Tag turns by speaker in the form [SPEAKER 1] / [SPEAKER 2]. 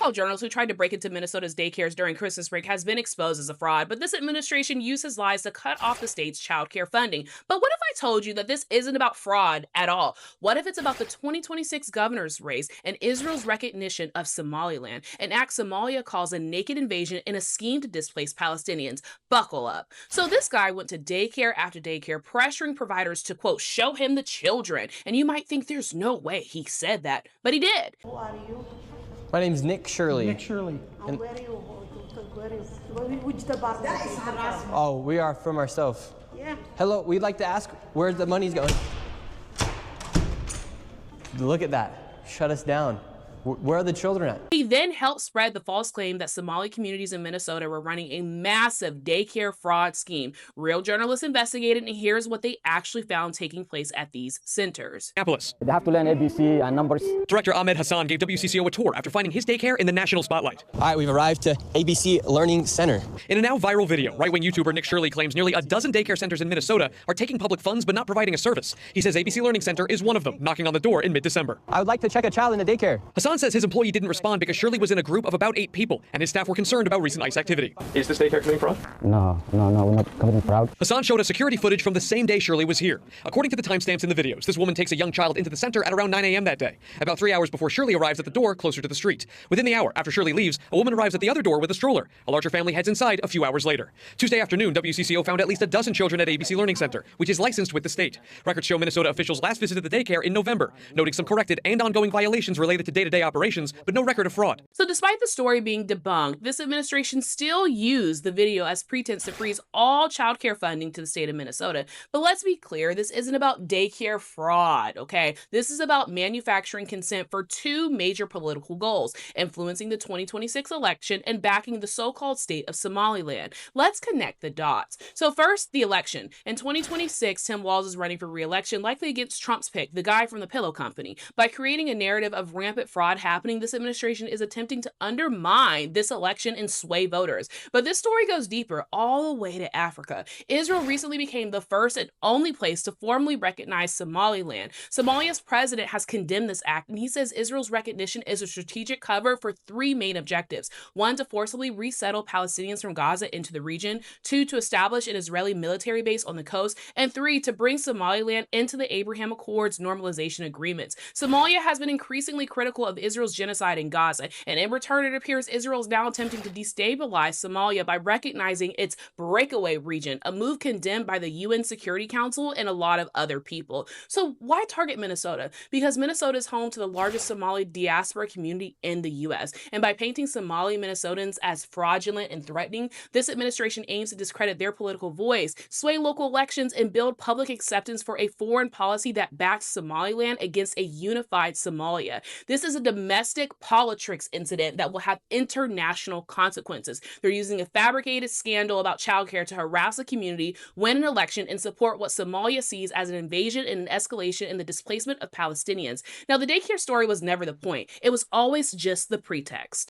[SPEAKER 1] so-called journalist who tried to break into Minnesota's daycares during Christmas break has been exposed as a fraud, but this administration used his lies to cut off the state's child care funding. But what if I told you that this isn't about fraud at all? What if it's about the 2026 governor's race and Israel's recognition of Somaliland, an act Somalia calls a naked invasion in a scheme to displace Palestinians? Buckle up. So this guy went to daycare after daycare, pressuring providers to, quote, show him the children. And you might think there's no way he said that, but he did.
[SPEAKER 2] Who are you?
[SPEAKER 3] My name's Nick Shirley.
[SPEAKER 4] Nick Shirley.
[SPEAKER 2] And where are you? Which department? That is harassment.
[SPEAKER 3] Oh, we are from ourselves.
[SPEAKER 2] Yeah.
[SPEAKER 3] Hello, we'd like to ask where the money's going. Look at that. Shut us down. Where are the children at?
[SPEAKER 1] He then helped spread the false claim that Somali communities in Minnesota were running a massive daycare fraud scheme. Real journalists investigated, and here's what they actually found taking place at these centers.
[SPEAKER 5] Minneapolis.
[SPEAKER 6] They have to learn ABC and numbers.
[SPEAKER 5] Director Ahmed Hassan gave WCCO a tour after finding his daycare in the national spotlight.
[SPEAKER 3] All right, we've arrived to ABC Learning Center.
[SPEAKER 5] In a now viral video, right-wing YouTuber Nick Shirley claims nearly a dozen daycare centers in Minnesota are taking public funds but not providing a service. He says ABC Learning Center is one of them, knocking on the door in mid-December.
[SPEAKER 3] I would like to check a child in the daycare.
[SPEAKER 5] Hassan says his employee didn't respond because Shirley was in a group of about 8 people, and his staff were concerned about recent ICE activity.
[SPEAKER 7] Is this daycare committing fraud?
[SPEAKER 6] No, we're not committing fraud.
[SPEAKER 5] Hassan showed us security footage from the same day Shirley was here. According to the timestamps in the videos, this woman takes a young child into the center at around 9 a.m. that day, about 3 hours before Shirley arrives at the door closer to the street. Within the hour after Shirley leaves, a woman arrives at the other door with a stroller. A larger family heads inside a few hours later. Tuesday afternoon, WCCO found at least a dozen children at ABC Learning Center, which is licensed with the state. Records show Minnesota officials last visited the daycare in November, noting some corrected and ongoing violations related to day-to-day operations, but no record of fraud.
[SPEAKER 1] So despite the story being debunked, this administration still used the video as pretense to freeze all child care funding to the state of Minnesota. But let's be clear, this isn't about daycare fraud, okay? This is about manufacturing consent for two major political goals: influencing the 2026 election and backing the so-called state of Somaliland. Let's connect the dots. So first, the election. In 2026, Tim Walz is running for re-election, likely against Trump's pick, the guy from the pillow company. By creating a narrative of rampant fraud happening, this administration is attempting to undermine this election and sway voters. But this story goes deeper, all the way to Africa. Israel recently became the first and only place to formally recognize Somaliland. Somalia's president has condemned this act, and he says Israel's recognition is a strategic cover for three main objectives. One, to forcibly resettle Palestinians from Gaza into the region. Two, to establish an Israeli military base on the coast. And three, to bring Somaliland into the Abraham Accords normalization agreements. Somalia has been increasingly critical of Israel's genocide in Gaza, and in return, it appears Israel is now attempting to destabilize Somalia by recognizing its breakaway region, a move condemned by the UN Security Council and a lot of other people. So why target Minnesota? Because Minnesota is home to the largest Somali diaspora community in the U.S. And by painting Somali Minnesotans as fraudulent and threatening, this administration aims to discredit their political voice, sway local elections, and build public acceptance for a foreign policy that backs Somaliland against a unified Somalia. This is a domestic politics incident that will have international consequences. They're using a fabricated scandal about childcare to harass a community, win an election, and support what Somalia sees as an invasion and an escalation in the displacement of Palestinians. Now, the daycare story was never the point. It was always just the pretext.